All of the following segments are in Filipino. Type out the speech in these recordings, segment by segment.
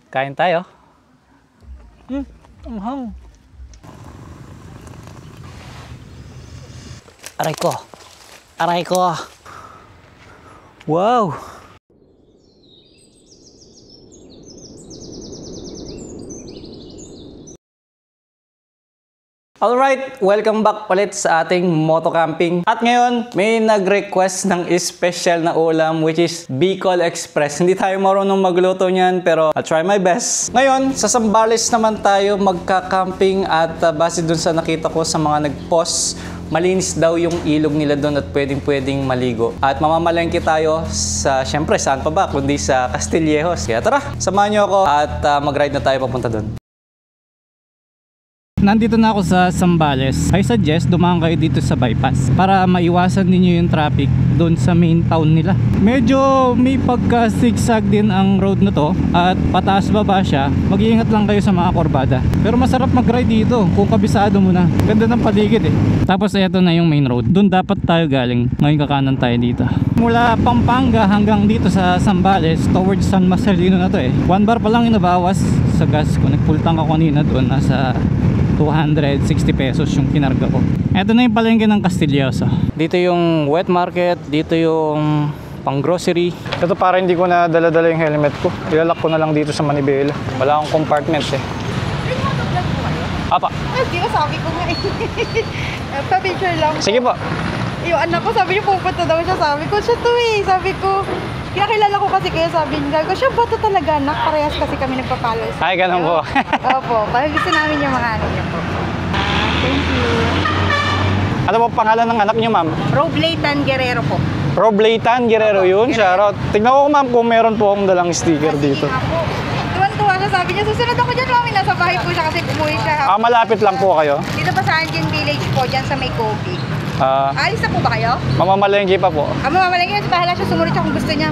Kain tayo. Anghang. Aray ko. Aray ko. Wow. Alright, welcome back ulit sa ating moto camping. At ngayon, may nag-request ng special na ulam which is Bicol Express. Hindi tayo marunong magluto niyan pero I'll try my best. Ngayon, sa Zambales naman tayo magka-camping at base dun sa nakita ko sa mga nag-post, malinis daw yung ilog nila doon at pwedeng maligo. At mamamalengke tayo sa, syempre, saan pa ba kundi sa Castillejos. Kaya tara, samahan niyo ako at mag-ride na tayo papunta doon. Nandito na ako sa Zambales. I suggest dumaan kayo dito sa bypass para maiwasan ninyo yung traffic doon sa main town nila. Medyo may pagka-zigzag din ang road na to at pataas baba siya. Mag-iingat lang kayo sa mga kurbada. Pero masarap mag-ride dito kung kabisado mo na. Ganda ng paligid eh. Tapos eto na yung main road. Doon dapat tayo galing. Ngayon kakanan tayo dito. Mula Pampanga hanggang dito sa Zambales towards San Marcelino na to eh. 1 bar pa lang inabawas sa gas ko. Nagpultang ako kanina doon. Nasa 260 pesos yung kinarga ko. Ito na yung palengke ng Castillejos. Dito yung wet market, dito yung pang grocery. Ito para hindi ko na dala-dala yung helmet ko. Ilalak ko na lang dito sa manibela. Wala akong compartment eh. Apa? Ay, di ba sabi ko nga eh. Pa-picture lang. Sige po. Yung anak ko sabi niya pupunta daw siya. Sabi ko, siya to eh. Sabi ko, kinakilala ko kasi kaya sabi niya ko, siya ba to talaga anak? Parehas kasi kami nagpa-follow. Ay, ganun po. Opo, parang gusto namin yung mga ano niya po. Thank you. Ano po pangalan ng anak niyo, ma'am? Roblaytan Guerrero po. Roblaytan Guerrero yun, shoutout. Tignan ko ma'am kung meron po akong dalang sticker dito. Tuwan-tuwa siya, sabi niya, susunod ako dyan, mami, nasa bahay po siya kasi umuwi siya. Malapit lang po kayo? Dito pa sa Anjin Village po, dyan sa may Kobe. Alis na po ba kayo? Mamamalengke pa po. Mamamalengke na, bahala siya, sumunod siya kung gusto niya.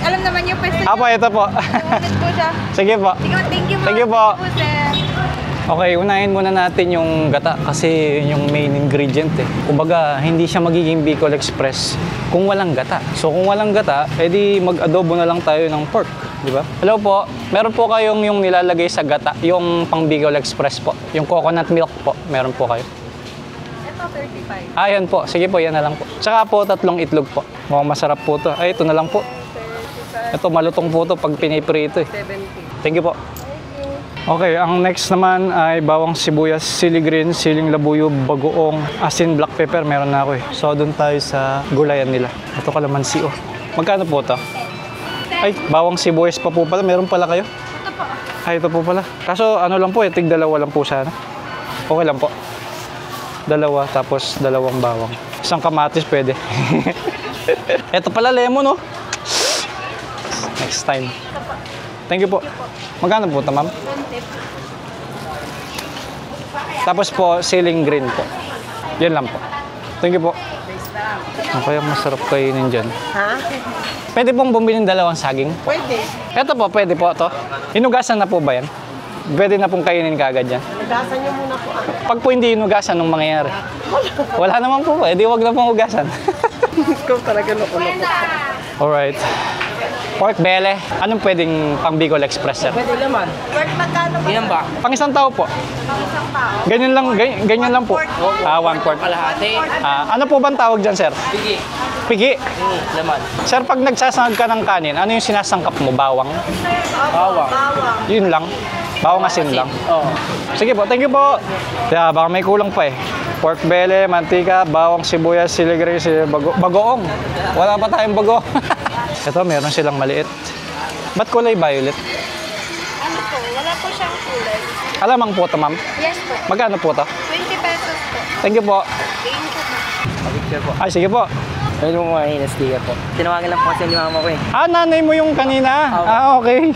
Alam naman yung pwesto niya. Ito po. Sumunod po siya. Sige po. Thank you, Thank you po. Thank you, sir. Okay, unahin muna natin yung gata kasi yung main ingredient eh. Kumbaga, hindi siya magiging Bicol Express kung walang gata. So kung walang gata, edi mag-adobo na lang tayo ng pork, di ba? Hello po, meron po kayong yung nilalagay sa gata, yung pang Bicol Express po. Yung coconut milk po, meron po kayo. Ito, 35. Yan po. Sige po, yan na lang po. Tsaka po, 3 itlog po. Mukhang masarap po to. Ito na lang po. Ito, malutong po to pag piniprito eh. 70. Thank you po. Okay, ang next naman ay bawang sibuyas, sili green, siling labuyo, bagoong, asin, black pepper. Meron na ako eh. So, doon tayo sa gulayan nila. Ito kalamansi oh. Magkano po ito? Ay, bawang sibuyas pa po pala. Meron pala kayo? Ito po. Ay, ito po pala. Kaso ano lang po eh, tig-2 lang po sana. Okay lang po. 2, tapos 2 bawang. Isang kamatis pwede. Ito pala lemon oh. Next time. Thank you po. Magkano po ito, ma'am? 20. Tapos po, siling green po. Yan lang po. Thank you po. Kaya masarap kainin dyan. Ha? Pwede pong bumili ng 2 saging? Pwede. Ito po, pwede po ito. Hinugasan na po ba yan? Pwede na pong kainin kagad yan? Hugasan niyo muna po. Pag po hindi hinugasan, anong mangyayari? Wala naman po ba? Wag na pong hugasan. Ikaw talaga loko-loko. Alright. Pork bele. Anong pwedeng pang Bicol Express, sir? Pwede naman. Pork magkano ba? Ilan ba? Pang isang tao po. Pang isang tao. Ganyan lang po. 1 quart. Kalahati. Ano po bang tawag dyan, sir? Pigi. Pigi. Laman. Sir, pag nagsasangag ka ng kanin, ano yung sinasangkap mo? Bawang? Bawang. Yun lang. Bawang asin lang. Oo. Sige po, thank you po. Kaya baka may kulang pa eh. Pork bele, mantika, bawang sibuyas, sili green, bagoong. Wala pa tayong bago. Ito, meron silang maliit. Ba't kulay violet? Ano po? Wala po siyang kulay. Alamang po ito, ma'am. Yes po. Magkano po ito? 20 pesos po. Thank you po. Thank you po. Picture po. Ay, sige po. Ayun mo mga sticker po. Tinawagan lang po kasi ni mama ko eh. Nanay mo yung kanina. Okay.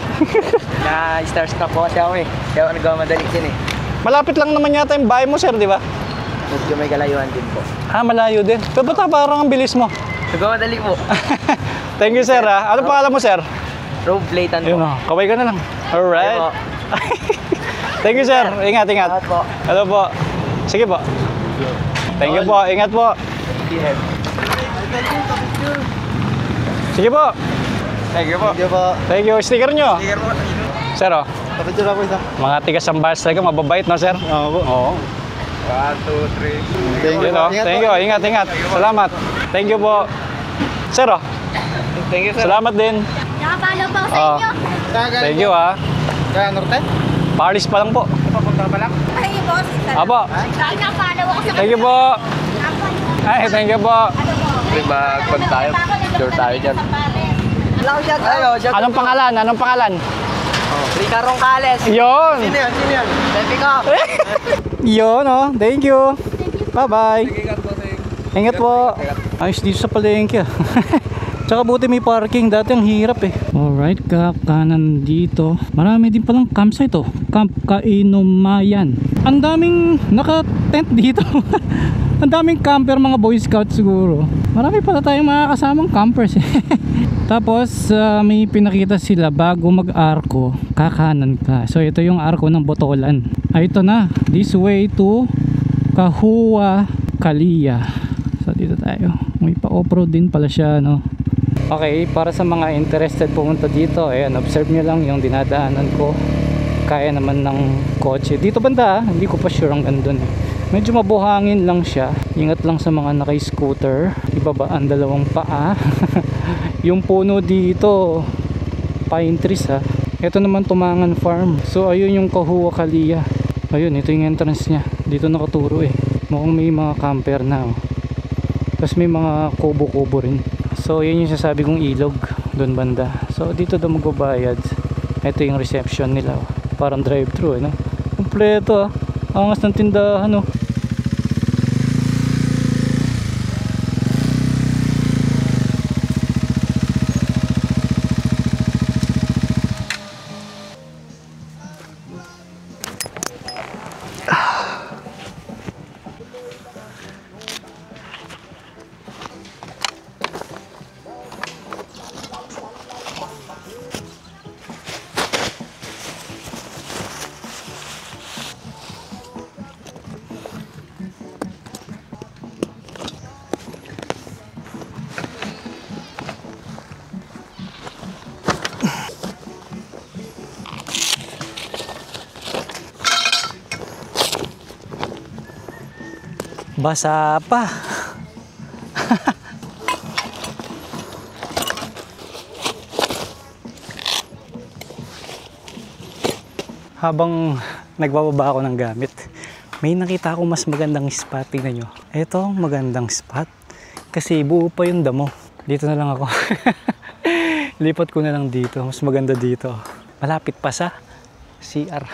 Na-starstruck po kasi ako eh. Kaya ako nagmamadali din eh. Malapit lang naman yata yung bahay mo, sir, di ba? Medyo may kalayuan din po. Malayo din. Pero ba't parang ang bilis mo? Nagmamadali po. Thank you, sir. Ano pangalan mo, sir? Roblaytan po. Yun o. Kaway ka na lang. Alright. Thank you, sir. Ingat, ingat. Salamat po. Hello po. Sige po. Thank you po. Ingat po. Yeah. Sige po. Thank you po. Thank you. Sticker nyo. Sticker po. Sir, oh. Kapitid ako isa. Mga tiga Sambales talaga, mababait, no, sir? Oo po. Oo. 1, 2, 3. Thank you. Yun, oh. Thank you. Ingat, ingat. Salamat. Thank you po. Sir, oh. Thank you, sir. Salamat din. Nakapalo po sa Oh. inyo. Thank you, ah. Kaya Norte? Paris pa lang po. Papunta ka pa lang? Ay, boss. Apo. Nakapalo ako sa Thank you po. Ay, thank you po. Mag-pag tayo. Sure tayo dyan. Hello, shout out. Hello, shout Anong pangalan? Anong pangalan? Rica Roncales. Yun. Sino yan? Baby ko. Yun, oh. Thank you. Bye-bye. Ingat po. Ayos dito sa palengke. Tsaka buti may parking. Dati ang hirap eh. Alright, kanan dito. Marami din palang campsite oh. Camp Kainumayan. Ang daming naka-tent dito. Ang daming camper, mga Boy Scouts siguro. Marami pala tayong mga kasamang campers eh. Tapos may pinakita sila bago mag-arko, kakanan ka. So ito yung arko ng Botolan. Ito na. This way to Kahua Kalia. So dito tayo. May pa-off-road din pala siya, no. Okay, para sa mga interested pumunta dito, ayan, observe nyo lang yung dinadaanan ko. Kaya naman ng kotse. Dito banda, hindi ko pa sure hanggang dun. Medyo mabuhangin lang siya. Ingat lang sa mga naka-scooter. Ibaba ang dalawang paa. Yung puno dito, pine trees ha. Ito naman Tumangan Farm. So ayun yung Kahua Kalia. Ayun, ito yung entrance niya. Dito nakaturo eh. Mukhang may mga camper na oh. Tapos may mga kubo-kubo rin. So yun yung sasabi kong ilog doon banda. So dito daw magbabayad. Ito yung reception nila oh. Parang drive-thru eh no. Kompleto ah. Angas ng tindahan oh. Basa pa. Habang nagbababa ako ng gamit, may nakita ako mas magandang spot. Tingnan nyo. Ito magandang spot. Kasi buo pa yung damo. Dito na lang ako. Lipat ko na lang dito. Mas maganda dito. Malapit pa sa CR.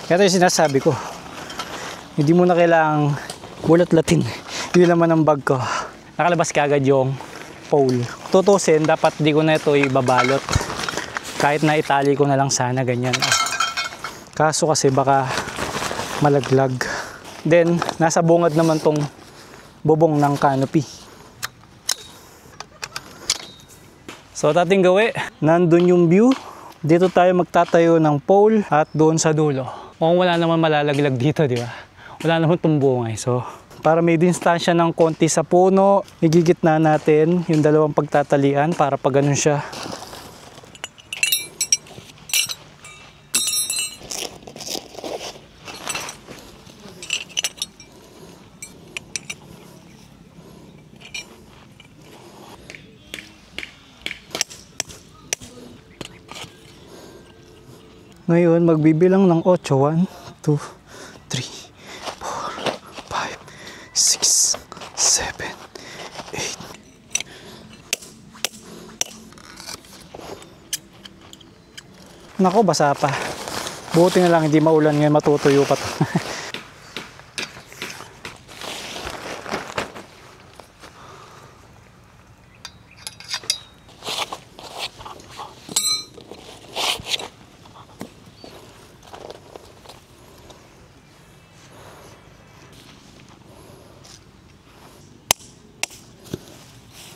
Ito yung sinasabi ko. Hindi mo na kailangang bulat-latin. Yun naman ang bag ko. Nakalabas kagad yung pole. Tutusin, dapat di ko na ito ibabalot. Kahit na itali ko na lang sana, ganyan. Kaso kasi baka malaglag. Then, nasa bungad naman tong bubong ng canopy. So, ating gawi. Nandun yung view. Dito tayo magtatayo ng pole at doon sa dulo. Kung wala naman malalaglag dito, di ba? Wala naman tumbungay. So, para may distansya ng konti sa puno, igigitna natin yung dalawang pagtatalian para pag ganun siya. Ngayon, magbibilang ng 8. 1, 2, 3, 4, 5, 6, 7, 8. Nako, basa pa. Buti na lang hindi maulan ngayon, matutuyo pa to.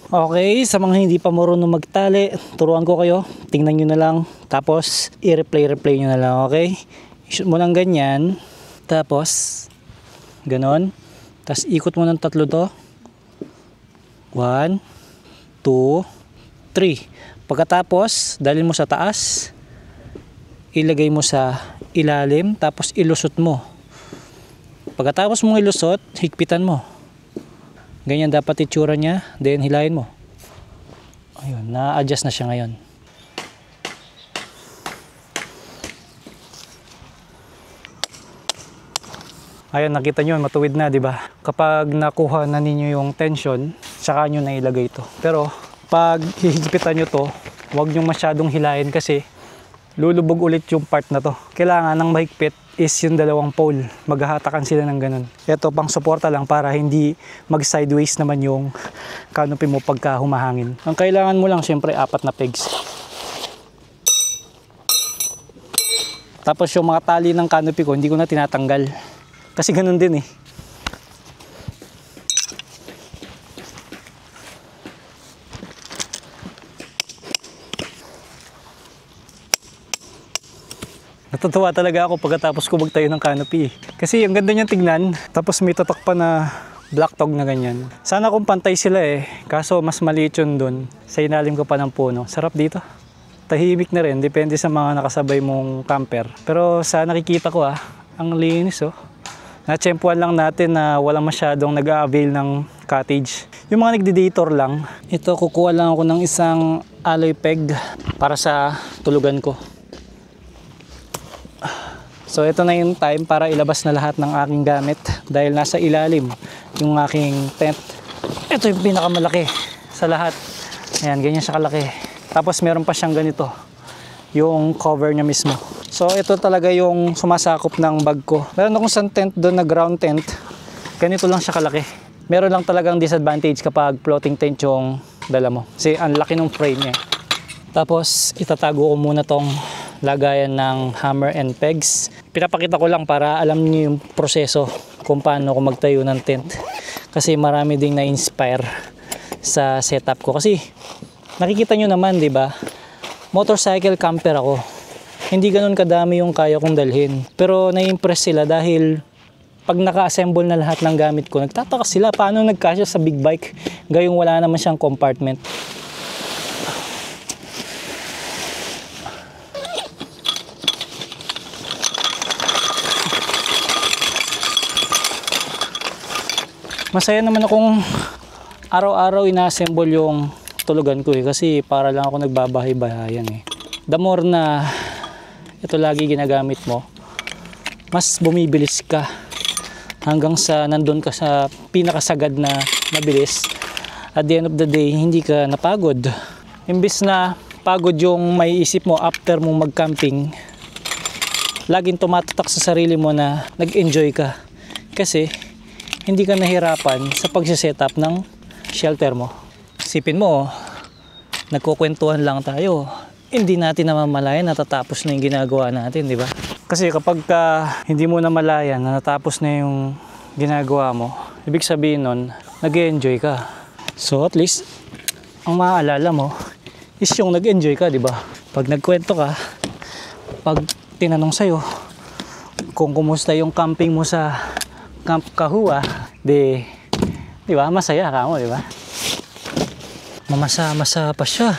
Okay, sa mga hindi pa marunong magtali, turuan ko kayo. Tingnan nyo na lang. Tapos, i-replay nyo na lang, okay? I-shoot mo lang ganyan. Tapos, ganon. Tapos, ikot mo ng 3 to. 1, 2, 3. Pagkatapos, dalhin mo sa taas. Ilagay mo sa ilalim. Tapos, ilusot mo. Pagkatapos mong ilusot, higpitan mo. Ganyan dapat itsura niya. Then hilahin mo. Ayun, na-adjust na siya ngayon. Ayun, nakita nyo, matuwid na, di ba? Kapag nakuha na ninyo yung tension, saka nyo na ilagay ito. Pero, pag hihigpitan nyo to, huwag nyo masyadong hilahin kasi lulubog ulit yung part na to. Kailangan ng mahigpit is yung 2 pole. Maghahatakan sila ng ganun. Ito pang suporta lang para hindi mag-sideways naman yung canopy mo pagka humahangin. Ang kailangan mo lang syempre 4 na pegs. Tapos yung mga tali ng canopy ko, hindi ko na tinatanggal. Kasi ganun din eh. Natutuwa talaga ako pagkatapos ko magtayo ng canopy. Kasi ang ganda niyang tignan. Tapos may tatak pa na black tog na ganyan. Sana kung pantay sila eh. Kaso mas maliit yun dun. Sa ilalim ko pa ng puno. Sarap dito. Tahimik na rin. Depende sa mga nakasabay mong camper. Pero sa nakikita ko ang linis oh. Na-tsempuan lang natin na walang masyadong nag-a-avail ng cottage. Yung mga nagdi-dator lang. Ito kukuha lang ako ng isang alloy peg para sa tulugan ko. So ito na yung time para ilabas na lahat ng aking gamit dahil nasa ilalim yung aking tent. Ito yung pinakamalaki sa lahat. Ayan, ganyan siya kalaki. Tapos meron pa siyang ganito, yung cover niya mismo. So ito talaga yung sumasakop ng bag ko. Meron akong isang tent doon na ground tent. Ganito lang siya kalaki. Meron lang talagang disadvantage kapag floating tent yung dala mo. Kasi ang laki ng frame niya. Tapos itatago ko muna tong lagayan ng hammer and pegs. Pinapakita ko lang para alam niyo yung proseso kung paano ko magtayo ng tent. Kasi marami ding na-inspire sa setup ko. Kasi nakikita nyo naman, di ba? Motorcycle camper ako. Hindi ganun kadami yung kaya kong dalhin. Pero na-impress sila dahil pag naka-assemble na lahat ng gamit ko, nagtataka sila paano nagkasya sa big bike gayong wala naman siyang compartment. Masaya naman akong araw-araw ina-assemble yung tulugan ko kasi para lang ako nagbabahay-bahayan eh. The more na ito lagi ginagamit mo, mas bumibilis ka hanggang sa nandun ka sa pinakasagad na mabilis. At the end of the day, hindi ka napagod. Imbis na pagod yung may isip mo after mong mag-camping, laging tumatatak sa sarili mo na nag-enjoy ka. Kasi hindi ka nahirapan sa pagsisetup ng shelter mo. Isipin mo, nagkukwentuhan lang tayo. Hindi natin namamalayan natatapos na yung ginagawa natin, di ba? Kasi kapag hindi mo namalayan na natapos na yung ginagawa mo, ibig sabihin nun, nag-enjoy ka. So at least, ang maaalala mo is yung nag-enjoy ka, di ba? Pag nagkwento ka, pag tinanong sa'yo kung kumusta yung camping mo sa Camp Kahua, di ba? Masaya ka mo, di ba? Mamasa-masa pa siya.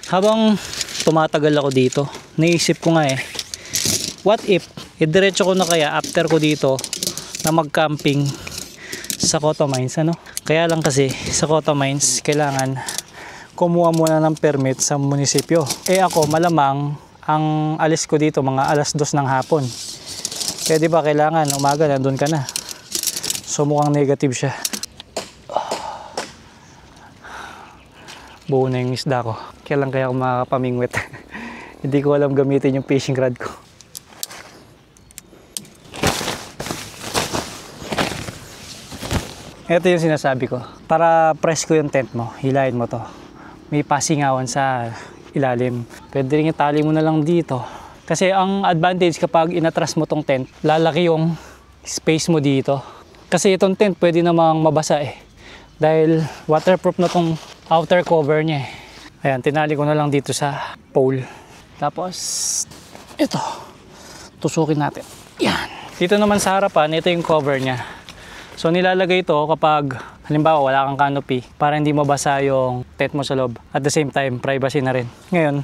Habang tumatagal ako dito, naisip ko nga what if, diretso ko na kaya after ko dito na mag-camping sa Cotto Mines, ano? Kaya lang kasi sa Cotto Mines, kailangan kumuha muna ng permit sa munisipyo. Ako, malamang ang alis ko dito mga 2:00 ng hapon. Kaya di ba kailangan umaga nandun ka na. So mukhang negative siya. Buo na yung isda ko. Kailan kaya ako makakapamingwit? Hindi ko alam gamitin yung fishing rod ko. Ito yung sinasabi ko. Para press ko yung tent mo, hilahin mo to. May pasingawan sa ilalim. Pwede rin itali mo na lang dito. Kasi ang advantage kapag inatras mo tong tent, lalaki yung space mo dito. Kasi itong tent pwede namang mabasa eh. Dahil waterproof na tong outer cover niya eh. Ayan, tinali ko na lang dito sa pole. Tapos, ito. Tusukin natin. Yan. Dito naman sa harapan, ito yung cover niya. So nilalagay ito kapag halimbawa wala kang canopy para hindi mabasa yung tent mo sa loob. At the same time, privacy na rin. Ngayon,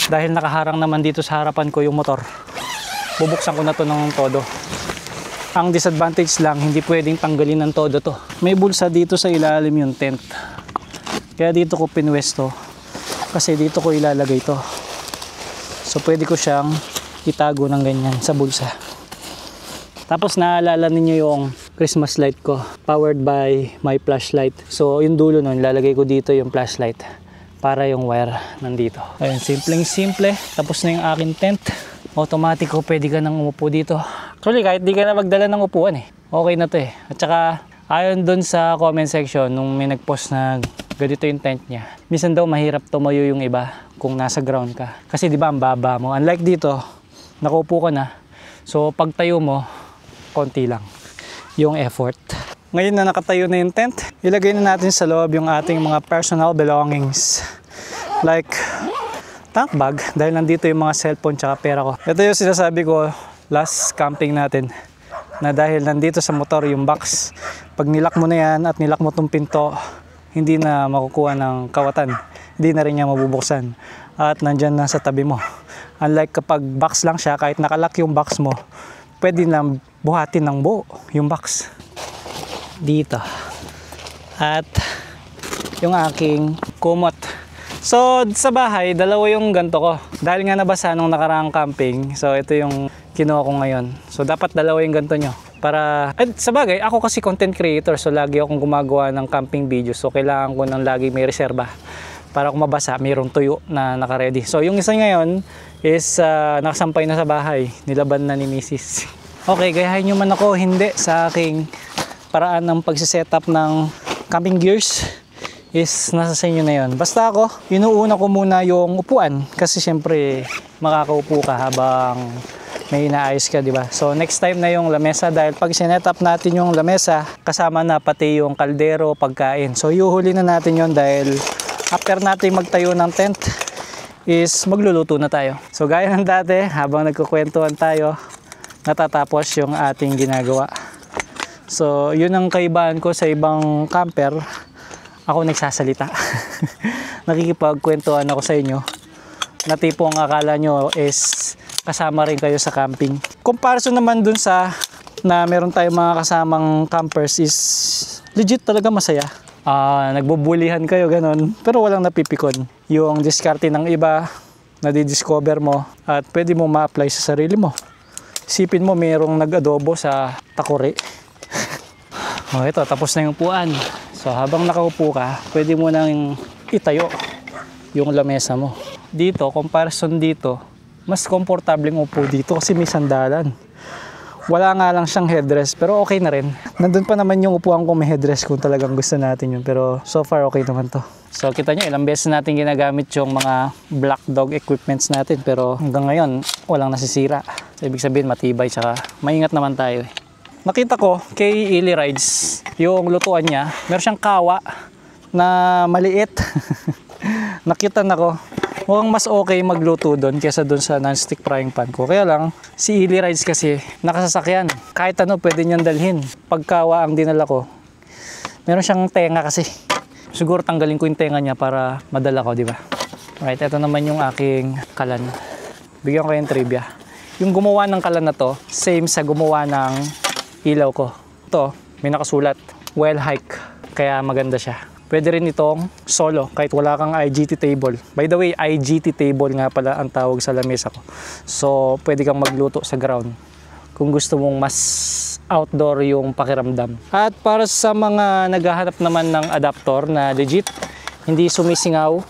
dahil nakaharang naman dito sa harapan ko yung motor, bubuksan ko na to ng todo. Ang disadvantage lang, hindi pwedeng tanggalin ng todo to. May bulsa dito sa ilalim yung tent. Kaya dito ko pinwesto kasi dito ko ilalagay to. So pwede ko siyang itago ng ganyan sa bulsa. Tapos naalala ninyo yung Christmas light ko, powered by my flashlight. So yung dulo nun, lalagay ko dito yung flashlight para yung wire nandito. Ayun, simpleng-simple. Tapos na yung aking tent. Automatic ko, pwede ka nang umupo dito. Actually, kahit di ka na magdala ng upuan eh. Okay na to eh. At saka, ayon dun sa comment section, nung may nagpost na ganito yung tent niya, minsan daw mahirap tumayo yung iba kung nasa ground ka. Kasi di ba ang baba mo. Unlike dito, nakaupo ka na. So pag tayo mo, konti lang yung effort. Ngayon na nakatayo na yung tent, ilagay na natin sa loob yung ating mga personal belongings. Like tank bag, dahil nandito yung mga cellphone tsaka pera ko. Ito yung sinasabi ko last camping natin, na dahil nandito sa motor yung box, pag nilak mo na yan at nilak mo tong pinto, hindi na makukuha ng kawatan, hindi na rin niya mabubuksan at nandyan na sa tabi mo. Unlike kapag box lang siya, kahit nakalak yung box mo, pwede na buhatin ng buo yung box dito. At yung aking kumot. So sa bahay, dalawa yung ganto ko. Dahil nga nabasa nung nakaraang camping, so ito yung kinuha ko ngayon. So dapat dalawa yung ganto nyo. Para, sa bagay, ako kasi content creator, so lagi akong gumagawa ng camping videos. So kailangan ko ng lagi may reserba. Para kung mabasa, mayroong tuyo na nakaredy. So yung isa ngayon is nakasampay na sa bahay. Nilaban na ni Mrs. Okay, gayahin nyo man ako, hindi, sa aking paraan ng pagsisetup ng camping gears is nasa sa inyo na yun. Basta ako, inuuna ko muna yung upuan kasi syempre makakaupo ka habang may inaayos ka, di ba? So next time na yung lamesa, dahil pag sinetup natin yung lamesa, kasama na pati yung kaldero, pagkain. So yuhuli na natin yon dahil after natin magtayo ng tent is magluluto na tayo. So gaya ng dati, habang nagkukwentuhan tayo, natatapos yung ating ginagawa. So yun ang kaibahan ko sa ibang camper. Ako nagsasalita. Nakikipagkwentuhan ako sa inyo. Na tipong akala nyo is kasama rin kayo sa camping. Comparison naman dun sa na meron tayong mga kasamang campers is legit talaga masaya. Nagbubulihan kayo ganon, pero walang napipikon. Yung diskarte ng iba, nadidiscover mo at pwede mo ma-apply sa sarili mo. Isipin mo mayroong nag-adobo sa takore. Ito, tapos na yung upuan. So habang nakaupo ka, pwede mo nang itayo yung lamesa mo. Dito, comparison dito, mas komportableng upo dito kasi may sandalan. Wala nga lang siyang headrest, pero okay na rin. Nandun pa naman yung upuan kung may headrest kung talagang gusto natin yun. Pero so far okay naman to. So kita nyo, ilang beses natin ginagamit yung mga black dog equipments natin. Pero hanggang ngayon, walang nasisira. So ibig sabihin matibay, tsaka maingat naman tayo. Nakita ko kay Ili Rides, yung lutuan niya, meron siyang kawa na maliit. Nakita na ko. Mukhang mas okay magluto doon kaysa doon sa non-stick frying pan ko. Kaya lang, si Ili Rides kasi nakasasakyan. Kahit ano pwede niyang dalhin. Pagkawa ang dinala ko, meron siyang tenga kasi. Siguro tanggalin ko yung tenga niya para madala ko, di ba? Alright, ito naman yung aking kalan. Bigyan ko yung trivia. Yung gumawa ng kalan na to, same sa gumawa ng ilaw ko. Ito, may nakasulat, well hike. Kaya maganda siya. Pwede rin itong solo kahit wala kang IGT table. By the way, IGT table nga pala ang tawag sa lamesa ko. So, pwede kang magluto sa ground kung gusto mong mas outdoor yung pakiramdam. At para sa mga naghahanap naman ng adapter na legit, hindi sumisingaw,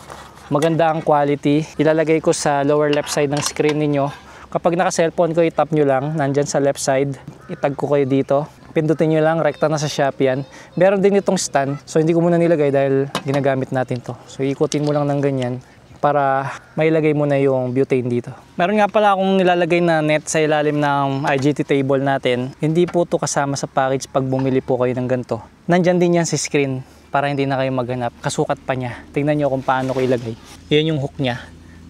maganda ang quality, ilalagay ko sa lower left side ng screen ninyo. Kapag naka-cellphone ko, i-tap nyo lang, nandyan sa left side, itag ko kayo dito. Pindutin nyo lang, rekta na sa Shopee yan. Meron din itong stand, so hindi ko muna nilagay dahil ginagamit natin to. So ikutin mo lang ng ganyan, para mailagay mo na yung butane dito. Meron nga pala akong nilalagay na net sa ilalim ng IGT table natin. Hindi po to kasama sa package pag bumili po kayo ng ganito. Nandyan din yan sa screen para hindi na kayo maghanap. Kasukat pa niya. Tingnan nyo kung paano ko ilagay. Yan yung hook niya.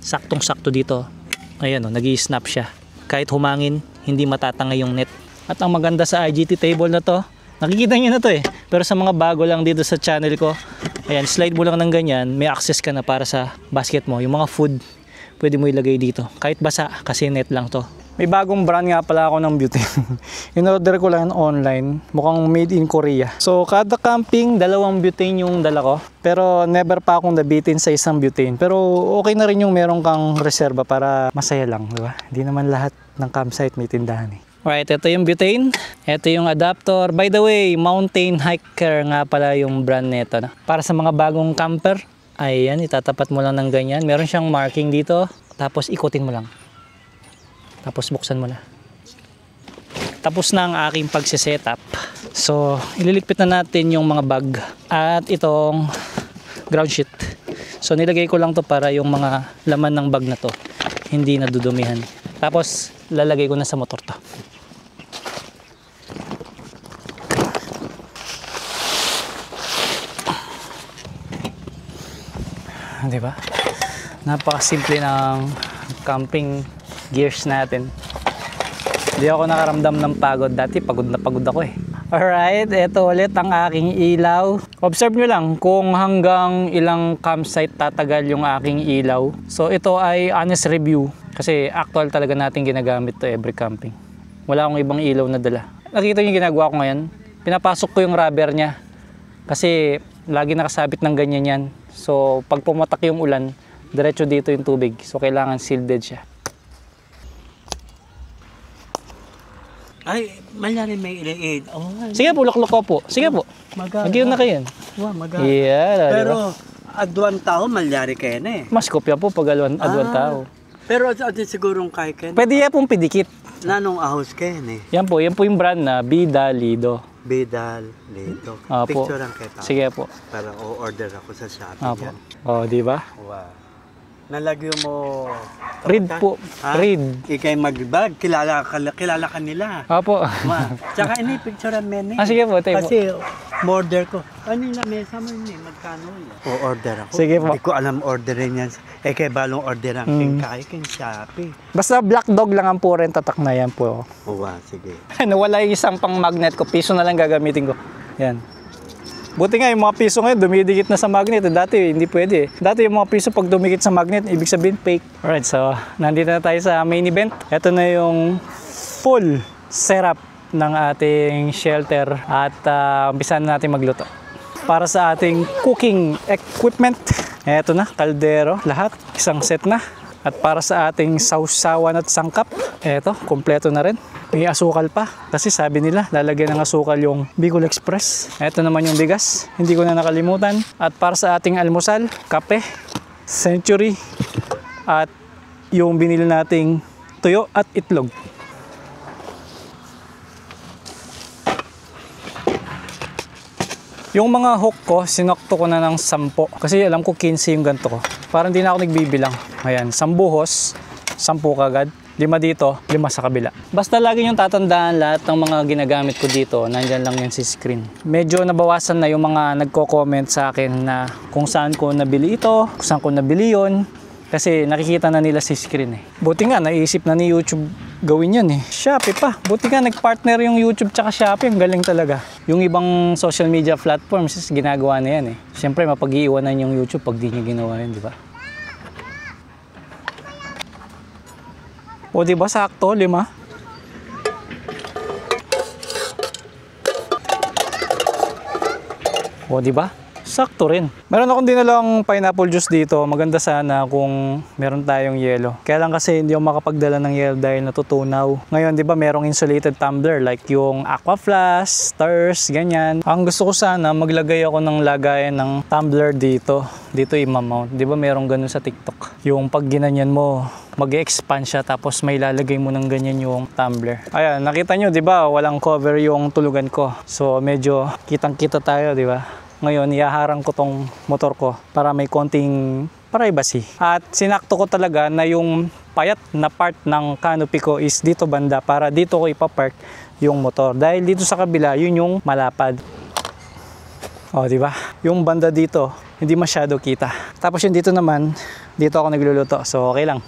Saktong-sakto dito. Ayan o, nag-i-snap siya. Kahit humangin, hindi matatanga yung net. At ang maganda sa IGT table na to, nakikita nyo na to eh. Pero sa mga bago lang dito sa channel ko, ayan, slide mo lang ng ganyan, may access ka na para sa basket mo. Yung mga food, pwede mo ilagay dito. Kahit basa, kasi net lang to. May bagong brand nga pala ako ng butane. In-order ko lang online. Mukhang made in Korea. So, kada camping, 2 butane yung dala ko. Pero never pa akong nabitin sa isang butane. Pero okay na rin yung meron kang reserba para masaya lang, di ba? Hindi naman lahat ng campsite may tindahan eh. Right, ito yung butane. Ito yung adapter. By the way, Mountain Hiker nga pala yung brand nito. No? Para sa mga bagong camper, ayan, itatapat mo lang ng ganyan. Meron siyang marking dito. Tapos ikutin mo lang. Tapos buksan mo na. Tapos na ang aking pagsisetup. So, ililigpit na natin yung mga bag. At itong ground sheet. So, nilagay ko lang to para yung mga laman ng bag na to hindi nadudumihan. Tapos, lalagay ko na sa motor to. Diba? Napakasimple ng camping gears natin. Hindi ako nakaramdam ng pagod. Dati pagod na pagod ako eh. Alright, ito ulit ang aking ilaw. Observe nyo lang kung hanggang ilang campsite tatagal yung aking ilaw. So ito ay honest review. Kasi actual talaga natin ginagamit to every camping. Wala akong ibang ilaw na dala. Nakita nyo yung ginagawa ko ngayon? Pinapasok ko yung rubber niya. Kasi lagi nakasabit ng ganyan yan. So pag pumatak yung ulan, diretso dito yung tubig. So kailangan shielded siya. Ay, malyari may ilaid. Oh, Sige po, luklok ko po. Sige po. Mag-iyon na kayo. Wow, maganda. Yeah, Pero, diba? adwan tao, malyari kayo na eh. Mas kopya po pag adwan tao. Pero adwan sigurong kayo kayo. Pwede yan pong pidikit. Nanong ahos kayo eh. Yan po yung brand na Bida Lido. Bidal, dito. Opo. Picture lang kayo. Sige po. Para o-order ako sa Shopee Opo. yan. Oh, di ba? Wow. Nalagyo mo... Read po. Ha? Read. Ikay magbag, kilala ka nila. Opo. Ma, tsaka ini picture ang menu. Sige po, tayo po. Kasi order ko. Ano yung lamesa mo yun eh, magkano yun? O-order ako. Sige po. Hindi ko alam orderin yan. Eh kay balong order ang kay Shopee. Basta black dog lang ang puren tatak na yan po. Wow, sige. Nawala yung isang pang magnet ko. Piso na lang gagamitin ko. Yan. Buti nga yung mga piso ngayon dumidikit na sa magnet. Dati hindi pwede. Dati yung mga piso pag dumikit sa magnet, ibig sabihin fake. Alright, so nandito na tayo sa main event. Ito na yung full setup ng ating shelter at umpisan na natin magluto. Para sa ating cooking equipment, ito na, kaldero, lahat, isang set na. At para sa ating sausawan at sangkap, eto, kompleto na rin. May asukal pa. Kasi sabi nila, lalagyan ng asukal yung Bicol Express. Eto naman yung bigas. Hindi ko na nakalimutan. At para sa ating almusal, kape, Century, at yung binili nating tuyo at itlog. Yung mga hook ko, sinokto ko na ng 10. Kasi alam ko 15 yung ganito ko. Parang hindi na ako nagbibilang. Ayan, 10 buhos, 10 kagad. 5 dito, 5 sa kabila. Basta lagi yung tatandaan lahat ng mga ginagamit ko dito, nandyan lang yan si screen. Medyo nabawasan na yung mga nagko-comment sa akin na kung saan ko nabili ito, kung saan ko nabili yon. Kasi nakikita na nila si screen eh. Buti nga, naisip na ni YouTube gawin yun eh. Shopee pa. Buti nga, nag-partner yung YouTube tsaka Shopee. Ang galing talaga. Yung ibang social media platforms, ginagawa na yan eh. Siyempre, mapag-iiwanan yung YouTube pag di niya ginawa yun, di ba? O, di ba? Sakto, 5. O, di ba? Sakto rin. Meron akong dinalang pineapple juice dito. Maganda sana kung meron tayong yelo. Kaya lang kasi hindi ako makapagdala ng yelo dahil natutunaw. Ngayon, di ba, merong insulated tumbler like yung Aqua Flask, Stars, ganyan. Ang gusto ko sana, maglagay ako ng lagayan ng tumbler dito. Dito i-mount. Di ba merong ganun sa TikTok? Yung pag ginanyan mo, mag-expand siya tapos may lalagay mo ng ganyan yung tumbler. Ayan, nakita nyo, di ba? Walang cover yung tulugan ko. So, medyo kitang-kita tayo, di ba? Ngayon, ihaharang ko tong motor ko para may konting privacy. At sinakto ko talaga na yung payat na part ng canopy ko is dito banda para dito ko ipapark yung motor. Dahil dito sa kabila, yun yung malapad. O, di ba? Yung banda dito, hindi masyado kita. Tapos yung dito naman, dito ako nagluluto. So, okay lang.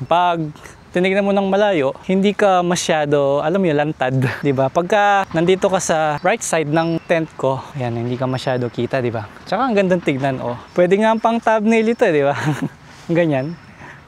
Pag tinignan mo ng malayo, hindi ka masyado, alam mo yun, lantad, di ba? Pagka nandito ka sa right side ng tent ko, ayan, hindi ka masyado kita, di ba? Tsaka ang gandang tignan, oh. Pwede nga pang thumbnail ito, di ba? Ganyan.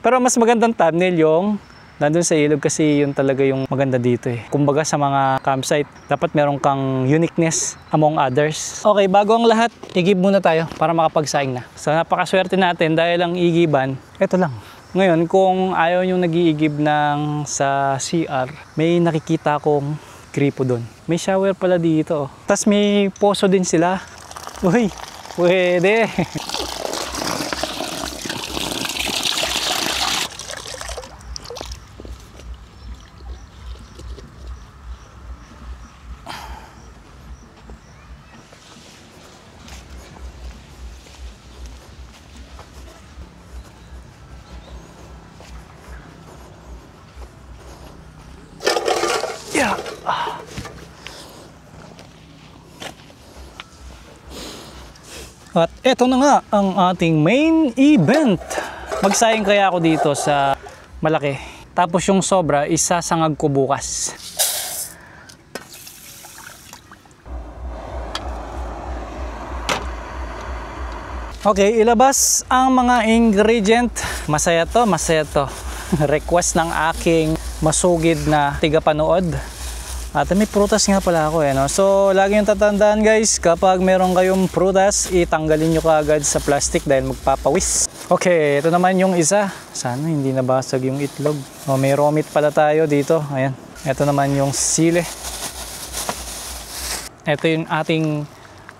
Pero mas magandang thumbnail yung nandun sa ilog kasi yun talaga yung maganda dito eh. Kumbaga sa mga campsite, dapat meron kang uniqueness among others. Okay, bago ang lahat, igib muna tayo para makapagsaing na. So napakaswerte natin dahil ang igiban, eto lang. Ngayon, kung ayaw nyo nag-iigib ng sa CR, may nakikita akong gripo doon. May shower pala dito. Tapos may poso din sila. Uy, pwede. Yeah. At eto na nga ang ating main event. Magsayang kaya ako dito sa malaki. Tapos yung sobra, isasangag ko bukas. Okay, ilabas ang mga ingredient. Masaya to, masaya to. Request ng aking masugid na tigapanood. At may prutas nga pala ako eh, no? So, lagi yung tatandaan guys, kapag meron kayong prutas, itanggalin nyo kaagad sa plastic dahil magpapawis. Okay, ito naman yung isa. Sana hindi nabasag yung itlog. O, may raw meat pala tayo dito. Ayan. Ito naman yung sile. Ito yung ating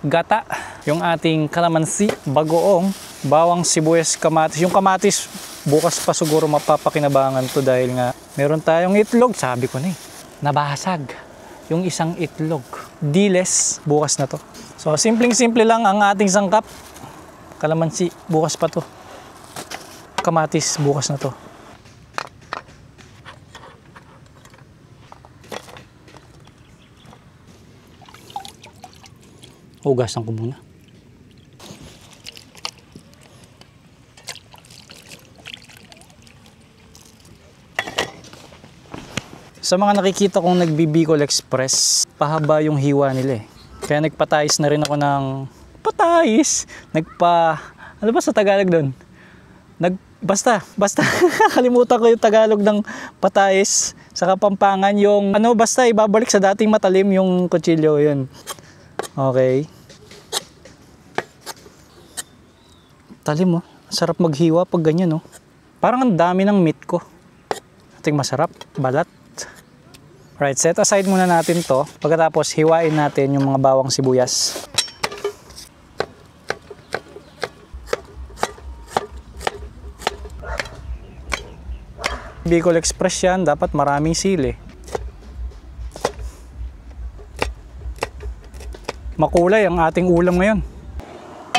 gata. Yung ating kalamansi, bagoong, bawang, sibuyas, kamatis. Yung kamatis, bukas pa siguro mapapakinabangan to dahil nga meron tayong itlog. Sabi ko na eh, nabasag yung isang itlog. Diles, bukas na to. So, simpleng-simple lang ang ating sangkap. Kalamansi, bukas pa to. Kamatis, bukas na to. Hugasan ko muna. Sa mga nakikita kong nagbi-Bicol Express, pahaba yung hiwa nila eh. Kaya nagpatayis na rin ako ng patayis. Ano ba sa Tagalog doon? Basta kalimutan ko yung Tagalog ng patayis sa Kapampangan, yung basta ibabalik sa dating matalim yung kutsilyo yun. Okay. Talim oh. Sarap maghiwa pag ganyan oh. Parang ang dami ng meat ko. Ating masarap, balat. Right, set aside muna natin to. Pagkatapos hiwain natin yung mga bawang sibuyas. Bicol Express yan, dapat maraming sili. Makulay ang ating ulam ngayon.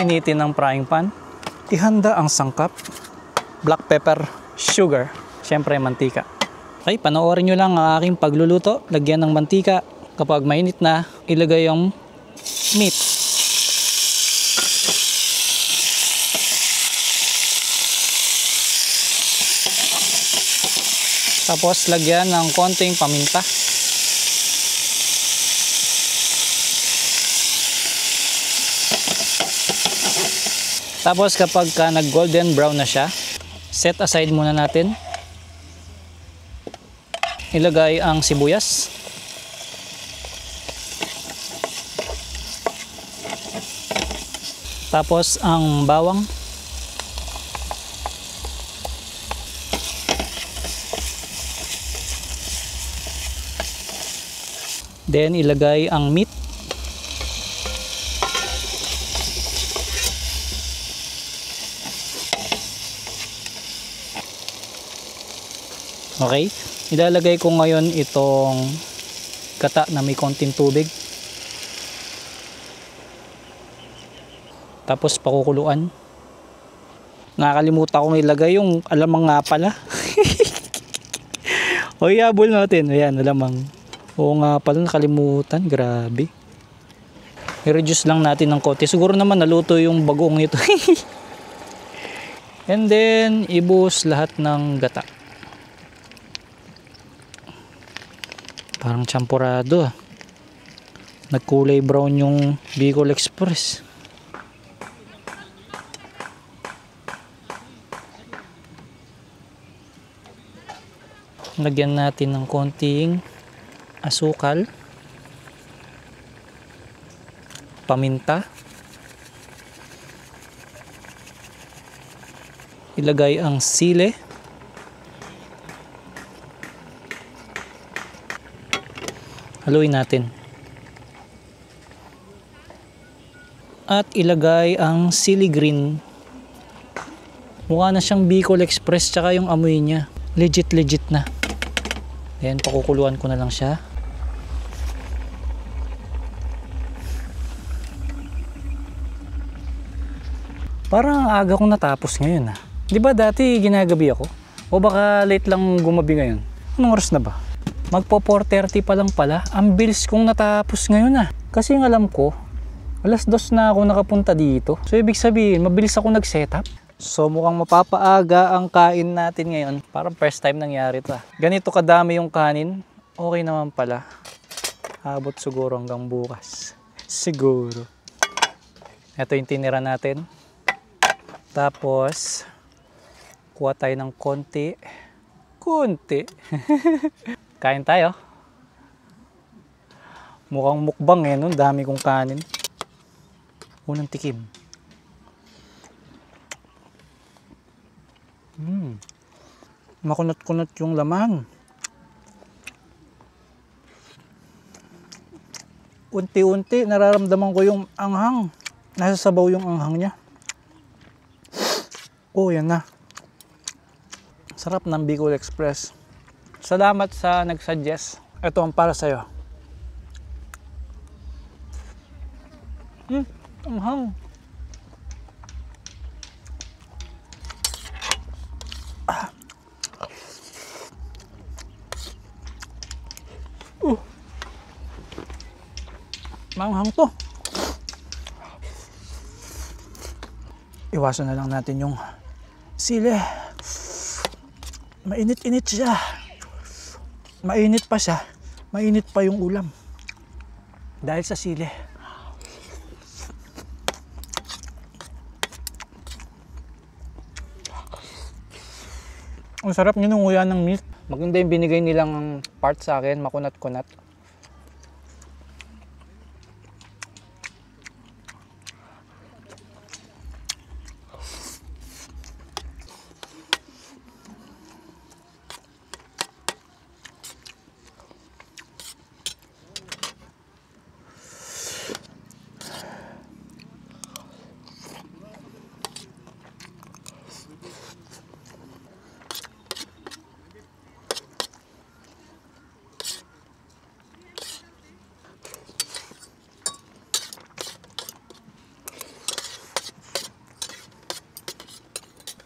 Initin ng frying pan. Ihanda ang sangkap. Black pepper, sugar, syempre mantika. Okay, panoorin nyo lang ang aking pagluluto. Lagyan ng mantika. Kapag mainit na, ilagay yung meat. Tapos lagyan ng konting paminta. Tapos kapag nag golden brown na siya, set aside muna natin. Ilagay ang sibuyas. Tapos ang bawang. Then ilagay ang meat. Okay. Ilalagay ko ngayon itong gata na may konting tubig. Tapos pakukuluan. Nakakalimutan kong ilagay yung alamang nga pala. O ihabol natin. Ayan, alamang. Oo nga pala, nakalimutan. Grabe. I-reduce lang natin ng konti. Siguro naman naluto yung bagong ito. And then, ibuhos lahat ng gata. Parang champurado ah. Nagkulay brown yung Bicol Express. Lagyan natin ng konting asukal, paminta, ilagay ang sile, haluin natin, at ilagay ang sili green. Mukha na siyang Bicol Express, tsaka yung amoy niya legit na. Ayan, pakukuluan ko na lang siya. Parang aga kong natapos ngayon ah. Di ba dati ginagabi ako? O baka late lang gumabi ngayon? Anong oras na ba? Magpo 4:30 pa lang pala. Ang bilis kong natapos ngayon ah. Kasi yung alam ko, alas 2 na ako nakapunta dito. So ibig sabihin, mabilis ako nag-setup. So mukhang mapapaaga ang kain natin ngayon. Parang first time nangyari ito. Ganito kadami yung kanin. Okay naman pala. Abot siguro hanggang bukas. Siguro. Ito yung tinira natin. Tapos, kuha tayo ng konti. Kain tayo. Mukhang mukbang eh, no? Dami kong kanin. Unang tikim. Makunat-kunat yung laman. Unti-unti nararamdaman ko yung anghang. Nasa sabaw yung anghang niya. Oh, yan na. Sarap ng Bicol Express. Salamat sa nag-suggest. Ito ang para sa'yo. Anghang. Manghang to. Iwasan na lang natin yung sili. Mainit-init siya. Mainit pa siya. Mainit pa yung ulam. Dahil sa sili. Ang sarap ninunguya ng meat. Maganda yung binigay nilang part sa akin. Makunat-kunat.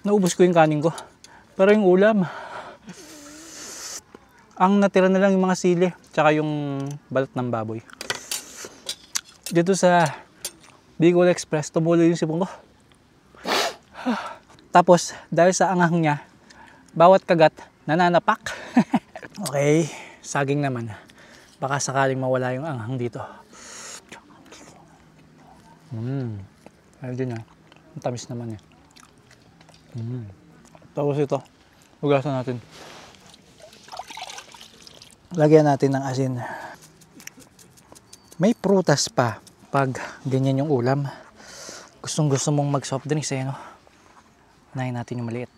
Naubos ko yung kanin ko. Pero yung ulam, ang natira na lang yung mga sili, tsaka yung balat ng baboy. Dito sa Bicol Express, tumuloy yung sipon ko. Tapos, dahil sa anghang niya, bawat kagat, nananapak. Okay, saging naman. Baka sakaling mawala yung anghang dito. Ayun din ah. Ang tamis naman eh. Tapos ito, hugasan natin. Lagyan natin ng asin. May prutas pa pag ganyan yung ulam. Gustong gusto mong mag soft drinks eh, no? Unahin natin yung maliit.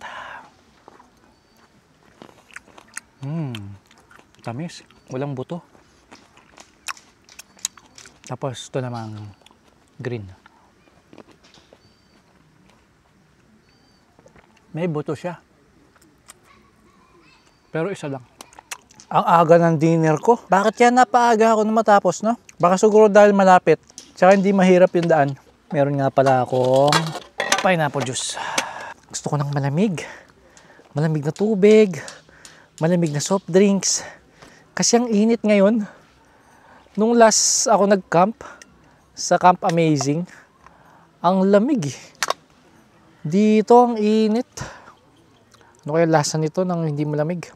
Tamis, walang buto. Tapos ito namang green. May buto siya. Pero isa lang. Ang aga ng dinner ko. Bakit yan napaaga ako na matapos, no? Baka siguro dahil malapit. Tsaka hindi mahirap yung daan. Meron nga pala akong pineapple juice. Gusto ko ng malamig. Malamig na tubig. Malamig na soft drinks. Kasi ang init ngayon. Nung last ako nag-camp, sa Camp Amazing, ang lamig. Dito ang init. Ano kaya lasa nito nang hindi malamig?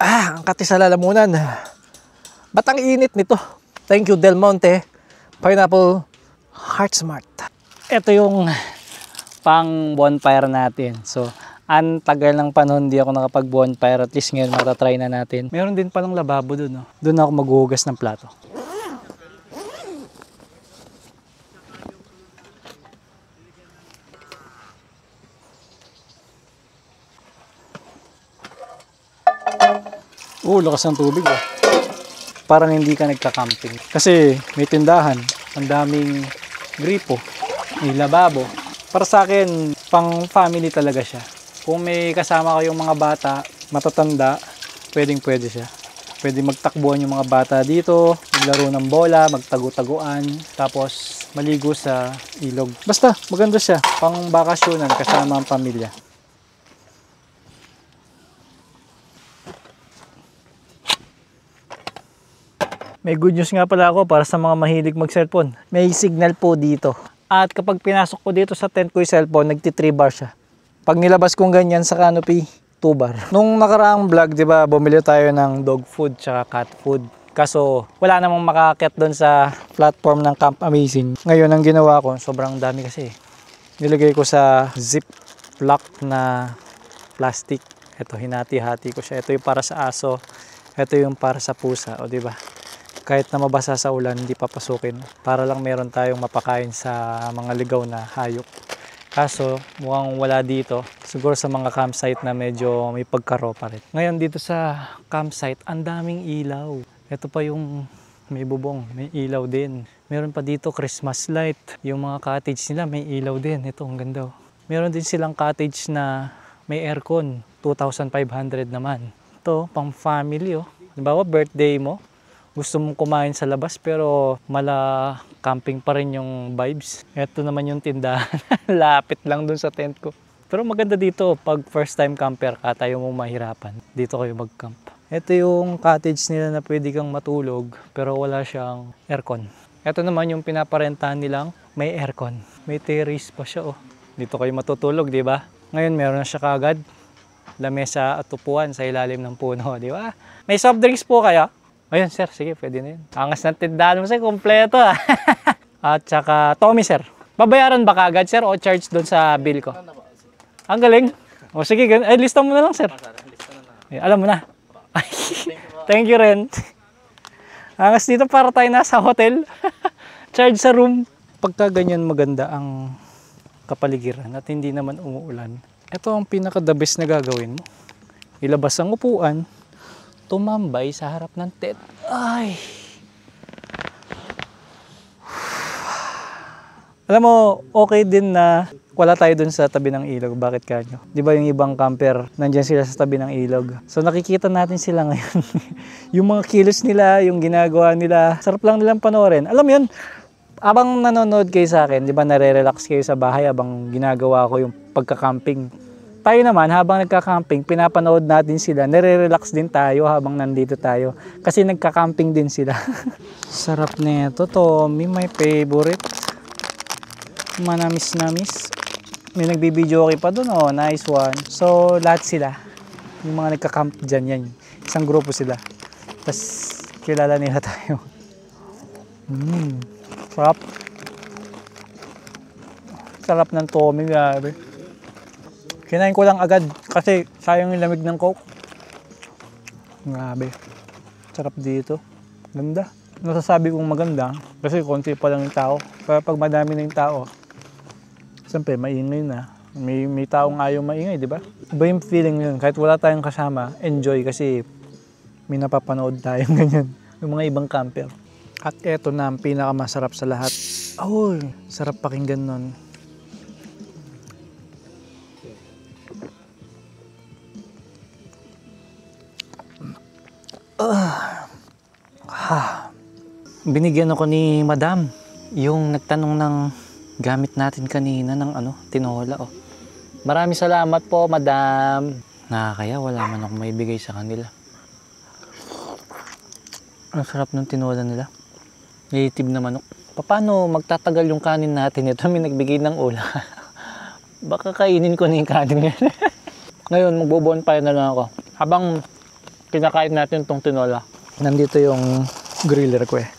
Ang kati sa lalamunan. Ba't ang init nito? Thank you Del Monte Pineapple Heart Smart. Ito yung pang bonfire natin. So, ang tagal ng panahon hindi ako nakapag bonfire. At least ngayon matatry na natin. Meron din palang lababo dun. No? Doon ako maghuhugas ng plato. Lakas ng tubig. Parang hindi ka nagka-camping. Kasi may tindahan, ang daming gripo, may lababo. Para sa akin, pang family talaga siya. Kung may kasama kayong mga bata, matatanda, pwedeng-pwede siya. Pwede magtakbuhan yung mga bata dito, maglaro ng bola, magtago-taguan, tapos maligo sa ilog. Basta, maganda siya. Pang bakasyonan kasama ang pamilya. May good news nga pala ako para sa mga mahilig mag-cellphone. May signal po dito. At kapag pinasok ko dito sa tent ko yung cellphone, nagti-3 bar siya. Pag nilabas kong ganyan sa canopy, 2 bar. Nung nakaraang vlog, di ba, bumili tayo ng dog food tsaka cat food. Kaso, wala namang makakit doon sa platform ng Camp Amazing. Ngayon, ang ginawa ko, sobrang dami kasi. Nilagay ko sa ziplock na plastic. Ito, hinati-hati ko siya. Ito yung para sa aso. Ito yung para sa pusa. O, di ba? Kahit na mabasa sa ulan, hindi papasukin. Para lang meron tayong mapakain sa mga ligaw na hayop. Kaso, mukhang wala dito. Siguro sa mga campsite na medyo may pagkaro pa rin. Ngayon dito sa campsite, ang daming ilaw. Ito pa yung may bubong, may ilaw din. Meron pa dito Christmas light. Yung mga cottage nila may ilaw din. Ito, ang ganda. Meron din silang cottage na may aircon. 2,500 naman. Ito, pang family. Halimbawa, birthday mo. Gusto mong kumain sa labas pero mala camping pa rin yung vibes. Ito naman yung tindahan. Lapit lang dun sa tent ko. Pero maganda dito pag first time camper ka, tayo mong mahirapan. Dito kayo mag-camp. Ito yung cottage nila na pwede kang matulog pero wala siyang aircon. Ito naman yung pinaparentahan nilang may aircon. May terrace pa siya. Dito kayo matutulog, di ba? Ngayon meron na siya kagad. Lamesa at upuan sa ilalim ng puno, di ba? May soft drinks po kaya? Ayun, sir. Sige, pwede na yun. Angas ng tindahan mo, sir. Kompleto, At saka, Tommy, sir. Babayaran ba kagad, sir? O charge doon sa bill ko? Ang galing. O sige, lista mo na lang, sir. Alam mo na. Thank you rin. Angas dito para tayo nasa hotel. Charge sa room. Pagka ganyan maganda ang kapaligiran at hindi naman umuulan, ito ang pinaka-the best na gagawin mo. Ilabas ang upuan, tumambay sa harap ng tent. Ay! Alam mo, okay din na wala tayo dun sa tabi ng ilog. Bakit kanyo? Di ba yung ibang camper, nandyan sila sa tabi ng ilog. So nakikita natin sila ngayon. Yung mga kilos nila, yung ginagawa nila, sarap lang nilang panoorin. Alam mo yun, abang nanonood kayo sa akin, di ba nare-relax kayo sa bahay abang ginagawa ko yung pagka-camping. Tayo naman, habang nagka-camping, pinapanood natin sila. Nare-relax din tayo habang nandito tayo. Kasi nagka-camping din sila. Sarap nito, Tommy. My favorite. Manamis-namis. May nagbibideo okay pa dun, nice one. So, lahat sila. Yung mga nagka-camp dyan, yan. Isang grupo sila. Tapos, kilala nila tayo. Sarap. Sarap ng Tommy, grabe. Kinain ko lang agad kasi sayang yung lamig ng Coke. Grabe. Sarap dito. Ganda. Nasasabi kong maganda kasi konti pa lang yung tao. Pero pag madami na yung tao, siyempre maingay na. May taong ayaw maingay, di ba? Iba yung feeling yun. Kahit wala tayong kasama, enjoy kasi may napapanood tayong ganyan. Yung mga ibang camper. At eto na ang pinakamasarap sa lahat. Oh, sarap pakinggan nun. Binigyan ako ni Madam yung nagtanong ng gamit natin kanina ng tinola. Oh. Maraming salamat po, Madam. Nakakaya wala man ako maibigay sa kanila. Ang sarap ng tinola nila. Native na manok. Paano magtatagal yung kanin natin? Ito may nagbigay ng ula. Baka kainin ko na yung kanin ngayon. Ngayon, magbo-bonfire na lang ako. Habang kinakain natin itong tinola. Nandito yung griller ko eh.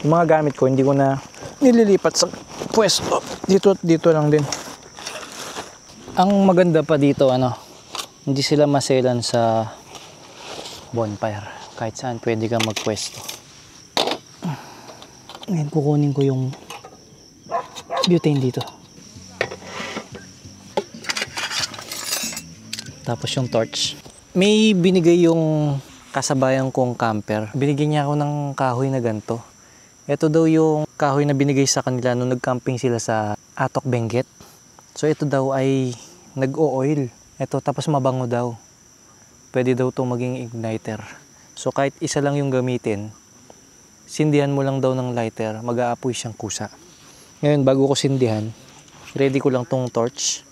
Yung mga gamit ko, hindi ko na nililipat sa pwesto. Dito lang din. Ang maganda pa dito, hindi sila maselan sa bonfire. Kahit saan pwede kang magpwesto. Ngayon kukunin ko yung butane dito. Tapos yung torch. May binigay yung kasabayan kong camper. Binigyan niya ako ng kahoy na ganito. Ito daw yung kahoy na binigay sa kanila nung nag-camping sila sa Atok Benguet. So ito daw ay nag-o-oil. Ito tapos mabango daw. Pwede daw itong maging igniter. So kahit isa lang yung gamitin, sindihan mo lang daw ng lighter, mag-aapoy siyang kusa. Ngayon bago ko sindihan, ready ko lang tong torch.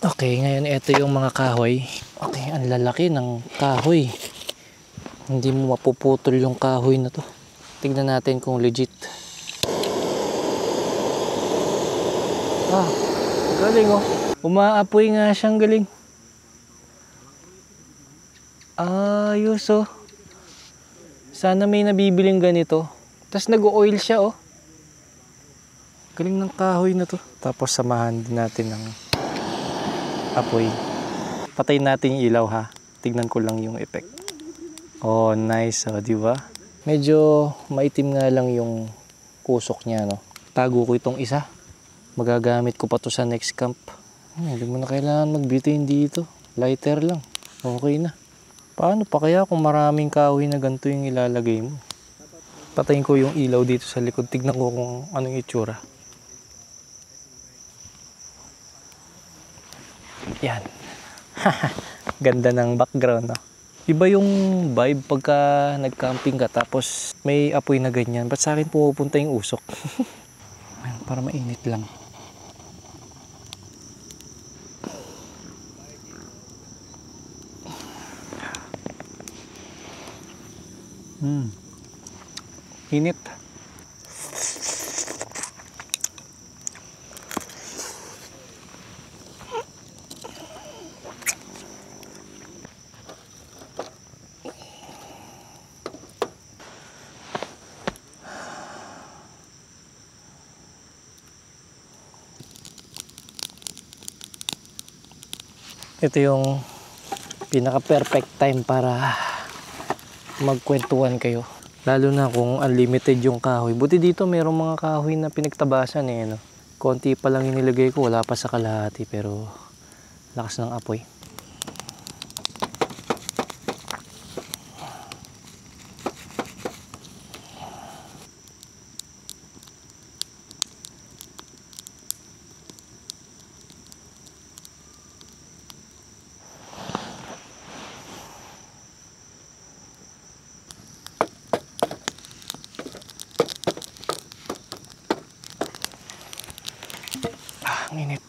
Okay, ngayon ito yung mga kahoy. Okay, ang lalaki ng kahoy. Hindi mo mapuputol yung kahoy na to. Tignan natin kung legit. Galing oh. Umaapoy nga siyang galing. Ayos oh. Sana may nabibiling ganito. Tapos nag-o-oil siya oh. Galing ng kahoy na to. Tapos samahan din natin ng apoy. Patayin natin yung ilaw ha. Tignan ko lang yung effect. Oh, nice oh, di ba? Medyo maitim nga lang yung kusok niya, no. Tago ko itong isa. Magagamit ko pa to sa next camp. Hindi mo na kailangan mag-butane dito. Lighter lang. Okay na. Paano pa kaya kung maraming kahoy na ganito yung ilalagay mo? Patayin ko yung ilaw dito sa likod. Tignan ko kung anong itsura. Yan. Ganda ng background, no? Iba yung vibe pagka nag-camping ka tapos may apoy na ganyan. Ba't sa akin pupunta yung usok? Para mainit lang. Init. Ito yung pinaka-perfect time para magkwentuhan kayo. Lalo na kung unlimited yung kahoy. Buti dito mayroong mga kahoy na pinagtabasan eh. No? Konti pa lang inilagay ko, wala pa sa kalahati pero lakas ng apoy. Ang init.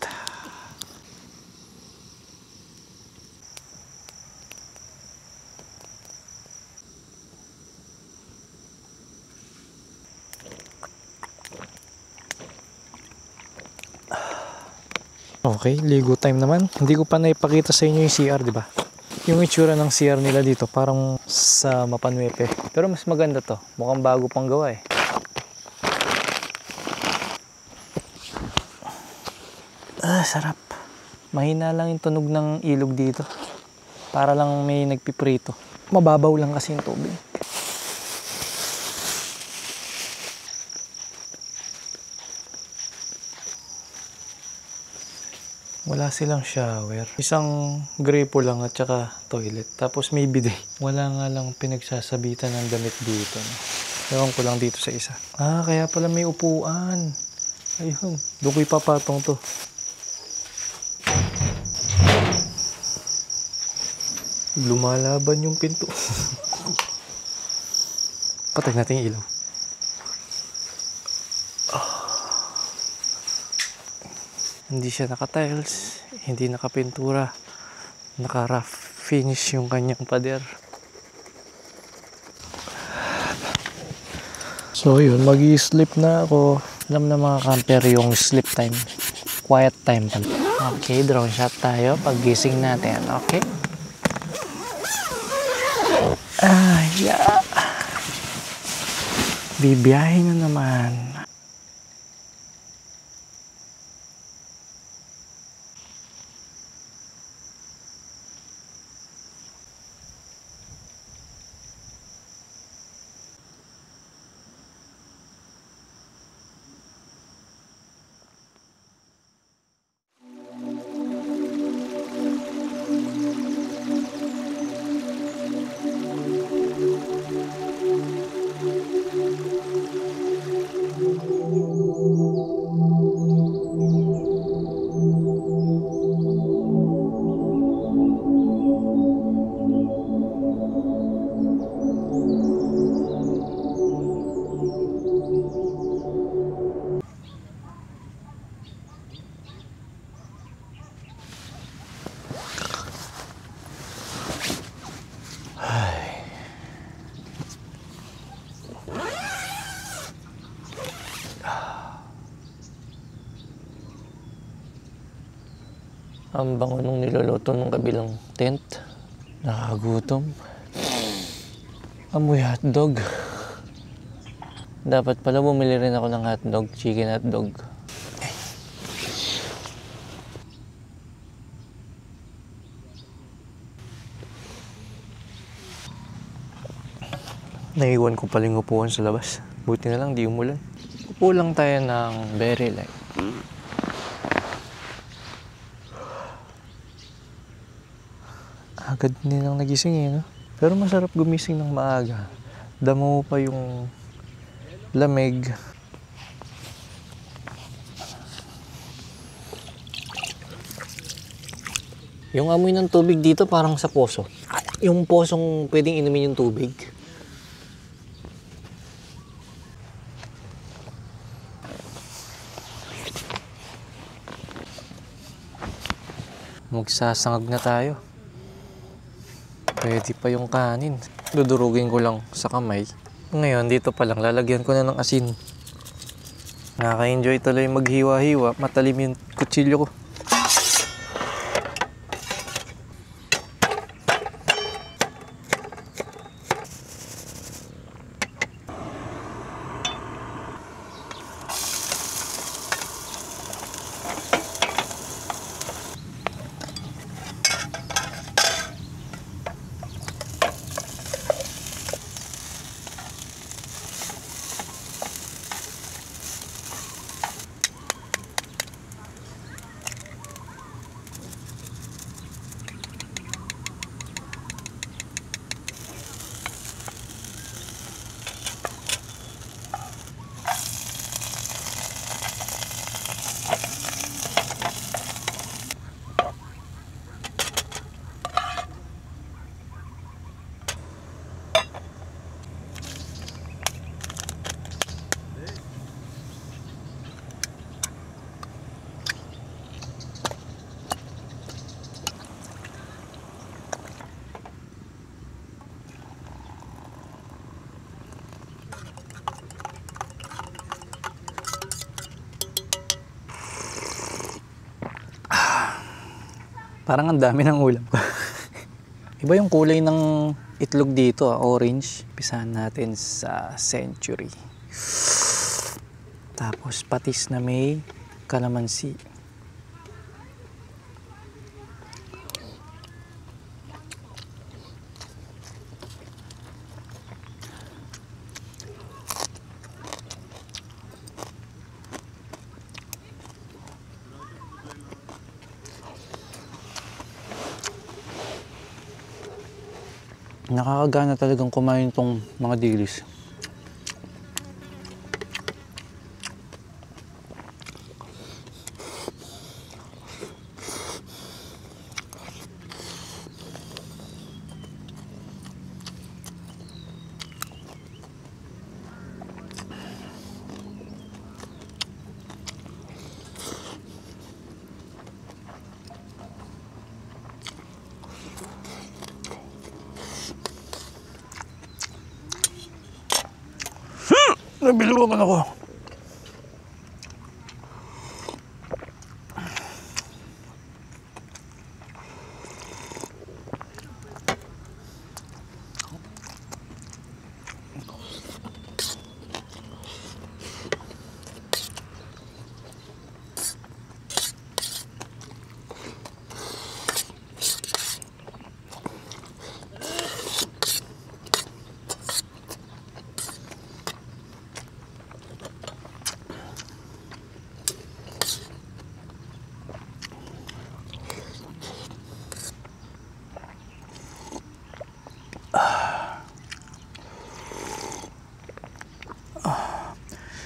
Okay, ligo time naman. Hindi ko pa naipakita sa inyo yung CR, di ba? Yung itsura ng CR nila dito, parang sa Mapanuepe. Pero mas maganda to. Mukhang bago pang gawa eh. Sarap. Mahina lang yung tunog ng ilog dito. Para lang may nagpiprito. Mababaw lang kasi yung tubig. Wala silang shower. Isang gripo lang at saka toilet. Tapos may bidet. Wala nga lang pinagsasabitan ng damit dito. No? Ewan ko lang dito sa isa. Kaya pala may upuan. Ayun. Doon ko ipapatong to. Lumalaban yung pinto. Patay natin yung ilaw. Hindi siya naka-tiles, hindi naka-pintura, naka-rough finish yung kanyang pader. So yun, mag-i-sleep na ako. Alam na mga camper yung sleep time. Quiet time pala. Okay, drone shot tayo pag gising natin. Okay? Yeah. Bibiyahe na naman. Ang bango nung niluluto ng kabilang tent. Nakagutom. Amoy hotdog. Dapat pala bumili rin ako ng hotdog, chicken hotdog. Naiwan ko pala yung upuan sa labas. Buti na lang di umulan. Upo lang tayo ng very light. Agad nilang nagising eh, no? Pero masarap gumising ng maaga. Damo mo pa yung lamig. Yung amoy ng tubig dito parang sa poso. Yung posong pwedeng inumin yung tubig. Magsasangag na tayo. Pwede pa yung kanin. Dudurugin ko lang sa kamay. Ngayon, dito pa lang, lalagyan ko na ng asin. Nakaka-enjoy tuloy maghiwa-hiwa. Matalim yung kutsilyo ko. Parang ang dami ng ulam ko. Iba yung kulay ng itlog dito, orange. Pisahan natin sa Century. Tapos patis na may kalamansi. Nakakagana talagang kumain tong mga dilis. Nabiluman ako.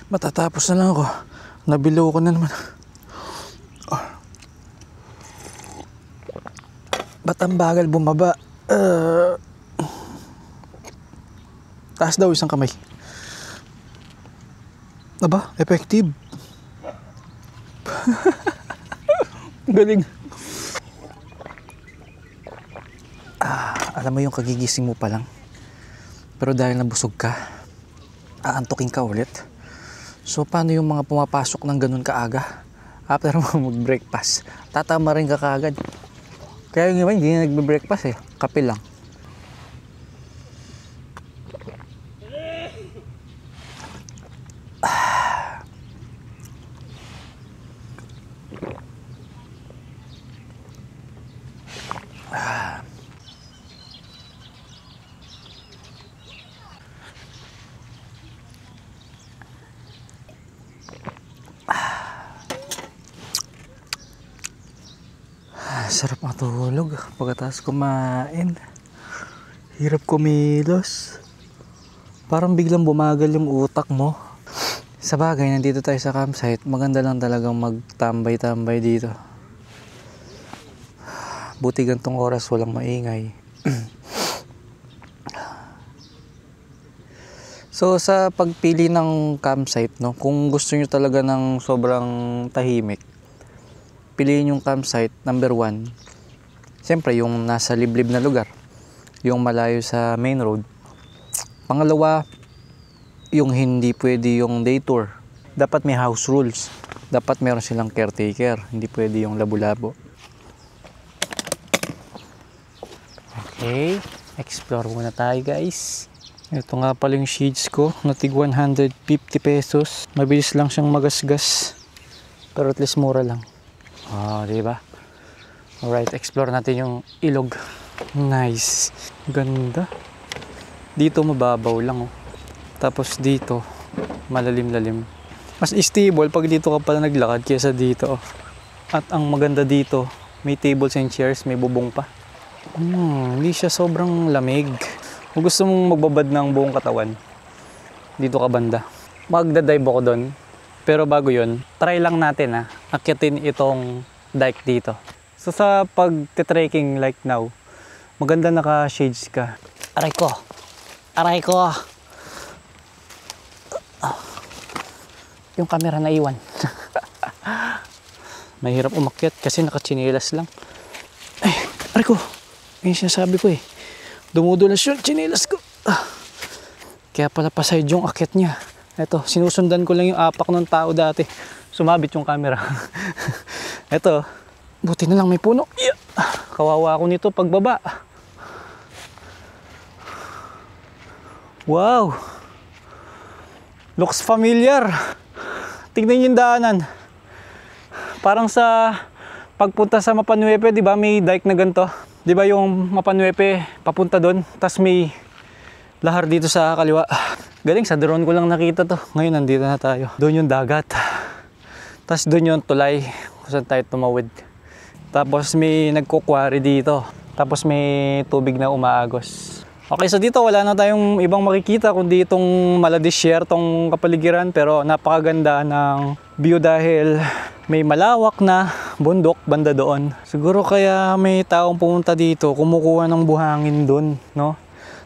Matatapos na lang ako. Nabilo ko na naman. Ba't ang bagal bumaba? Taas daw isang kamay. Aba, effective. Galing. Alam mo yung kagigising mo pa lang. Pero dahil nabusog ka, aantukin ka ulit. So, paano yung mga pumapasok ng ganun kaaga? After mo mag-breakfast, tatama rin ka kaagad. Kaya yung iba, hindi na nagbe-breakfast eh. Kape lang. Sarap matulog pagkatapos kumain. Hirap kumilos. Parang biglang bumagal yung utak mo. Sa bagay, nandito tayo sa campsite. Maganda lang talagang magtambay-tambay dito. Buti gantong oras walang maingay. So sa pagpili ng campsite, no, kung gusto nyo talaga ng sobrang tahimik, piliin yung campsite, number 1. Siyempre, yung nasa liblib na lugar. Yung malayo sa main road. Pangalawa, yung hindi pwede yung day tour. Dapat may house rules. Dapat meron silang caretaker. Hindi pwede yung labo-labo. Okay, explore muna tayo guys. Ito nga pala yung shades ko. Natig 150 pesos. Mabilis lang siyang magasgas. Pero at least mura lang. Diba? Alright, explore natin yung ilog. Nice. Ganda. Dito mababaw lang, oh. Tapos dito, malalim-lalim. Mas stable pag dito ka pala naglakad kaysa dito, oh. At ang maganda dito, may tables and chairs, may bubong pa. Hindi siya sobrang lamig. Kung gusto mong magbabad ng buong katawan, dito ka banda. Magdadive ako doon. Pero bago yun, try lang natin akyatin itong dike dito. So sa pag-trekking like now, maganda naka-shades ka. Aray ko! Aray ko! Yung camera na iwan. Mahirap umakyat kasi naka-chinelas lang. Ay, aray ko! Yung sinasabi ko eh. Dumudulas yung chinelas ko. Kaya pala pa-side yung akyat niya. Ito, sinusundan ko lang yung apak ng tao dati. Sumabit yung camera. Ito, buti na lang may puno. Yeah. Kawawa ako nito pagbaba. Wow! Looks familiar. Tignan yung daanan. Parang sa pagpunta sa Mapanuepe, di ba may dike na ganito? Di ba yung Mapanuepe papunta doon? Tapos may lahar dito sa kaliwa. Galing, sa drone ko lang nakita to. Ngayon, nandito na tayo. Doon yung dagat. Tapos doon yung tulay kung saan tayo tumawid. Tapos may nagkukwari dito. Tapos may tubig na umaagos. Okay, so dito wala na tayong ibang makikita kundi itong maladesyertong kapaligiran, pero napakaganda ng view dahil may malawak na bundok banda doon. Siguro kaya may taong pumunta dito, kumukuha ng buhangin doon, no?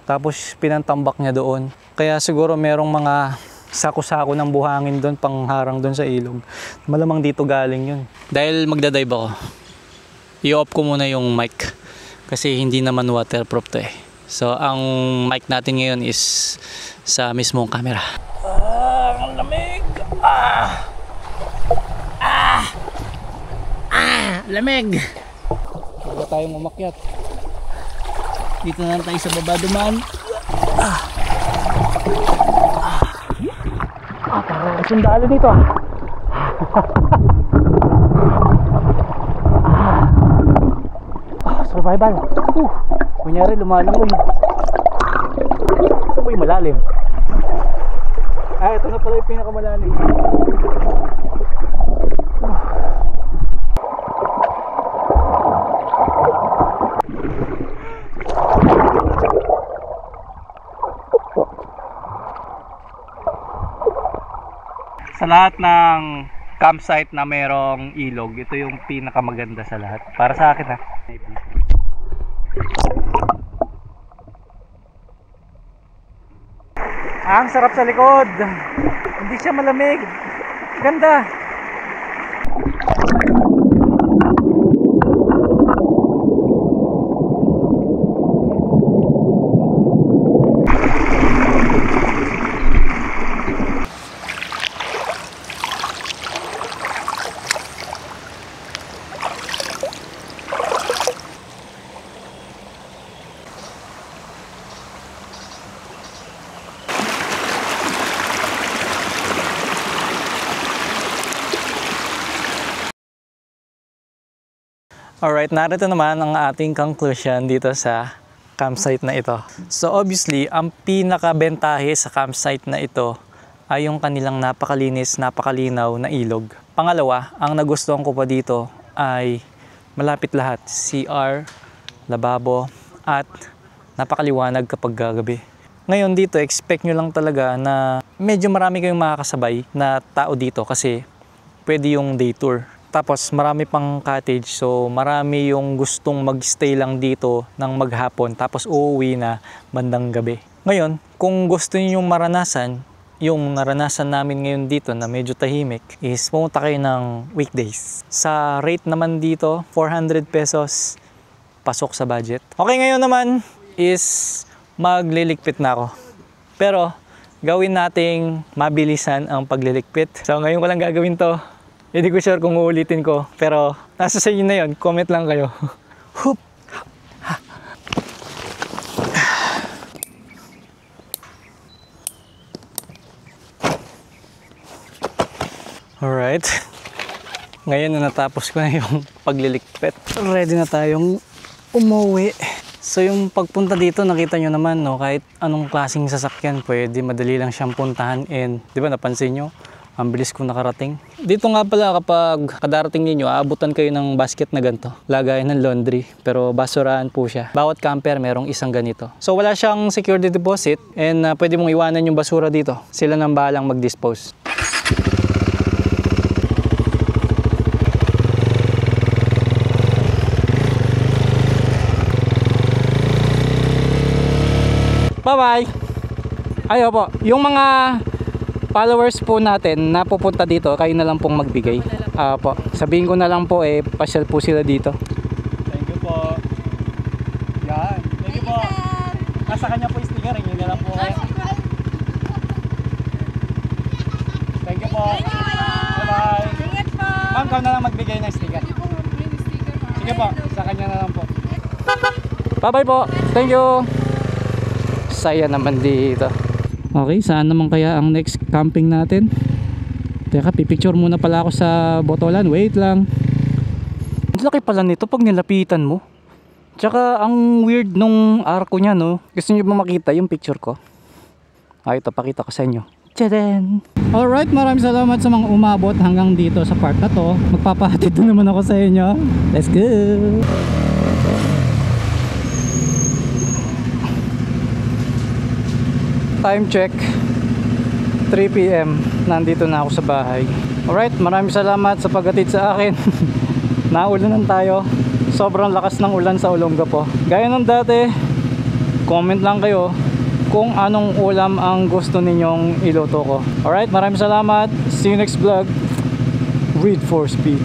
Tapos pinantambak niya doon. Kaya siguro merong mga sako-sako ng buhangin doon, pangharang doon sa ilog. Malamang dito galing yun. Dahil magdadive ako, i-off ko muna yung mic kasi hindi naman waterproof to eh. So ang mic natin ngayon is sa mismong camera. Ang lamig! Lamig! Huwag tayong umakyat. Dito na lang tayo sa baba duman. Parang sundalo dito survival. Kunyari lumalangoy. Saan ba yung malalim? Ito na pala yung pinakamalalim. Sa lahat ng campsite na merong ilog, ito yung pinakamaganda sa lahat. Para sa akin ha. Ang sarap sa likod. Hindi siya malamig. Ganda. Alright, narito naman ang ating conclusion dito sa campsite na ito. So obviously, ang pinakabentahe sa campsite na ito ay yung kanilang napakalinis, napakalinaw na ilog. Pangalawa, ang nagustuhan ko pa dito ay malapit lahat. CR, lababo, at napakaliwanag kapag gabi. Ngayon dito, expect nyo lang talaga na medyo marami kayong makakasabay na tao dito kasi pwede yung day tour. Tapos marami pang cottage, so marami yung gustong magstay lang dito ng maghapon tapos uuwi na bandang gabi. Ngayon, kung gusto niyo yung maranasan, yung naranasan namin ngayon dito na medyo tahimik, is pumunta kayo ng weekdays. Sa rate naman dito, 400 pesos, pasok sa budget. Okay, ngayon naman is magliligpit na ako. Pero gawin nating mabilisan ang pagliligpit. So ngayon ko lang gagawin to. Hindi ko sure kung uulitin ko, pero nasa sa inyo na yun. Comment lang kayo. Hup! Alright. Ngayon na natapos ko na yung paglilikpit. Ready na tayong umuwi. So yung pagpunta dito, nakita nyo naman, no, kahit anong klaseng sasakyan, pwede madali lang siyang puntahan. And di ba napansin nyo? Ang bilis ko nakarating. Dito nga pala kapag kadarating ninyo, aabutan kayo ng basket na ganito. Lagayan ng laundry. Pero basurahan po siya. Bawat camper merong isang ganito. So wala siyang security deposit and pwede mong iwanan yung basura dito. Sila nang bahalang mag-dispose. Bye-bye! Ayo po, yung mga followers po natin na pupunta dito, kayo na lang pong magbigay. Po. Sabihin ko na lang po, pasyal po sila dito. Thank you po. Yan. Thank you po. Nasa kanya po yung sticker, yun na lang po. Thank you po. Bye-bye. Ma'am, kayo na lang magbigay ng sticker. Sige po, sa kanya na lang po. Bye-bye po. Thank you. Saya naman dito. Okay, saan naman kaya ang next camping natin? Teka, pipicture muna pala ako sa botolan. Wait lang. Ang laki pala nito pag nilapitan mo. Tsaka ang weird nung arko niya, no? Gusto niyo ba makita yung picture ko? Ito, pakita ko sa inyo. Tchadan! Alright, maraming salamat sa mga umabot hanggang dito sa part na to. Magpapahatid na naman ako sa inyo. Let's go! Time check 3 PM. Nandito na ako sa bahay. Alright, maraming salamat sa paghatid sa akin. Naulanan tayo. Sobrang lakas ng ulan sa Olongapo. Gaya ng dati, comment lang kayo kung anong ulam ang gusto ninyong iluto ko. Alright, maraming salamat. See you next vlog. Read for Speed.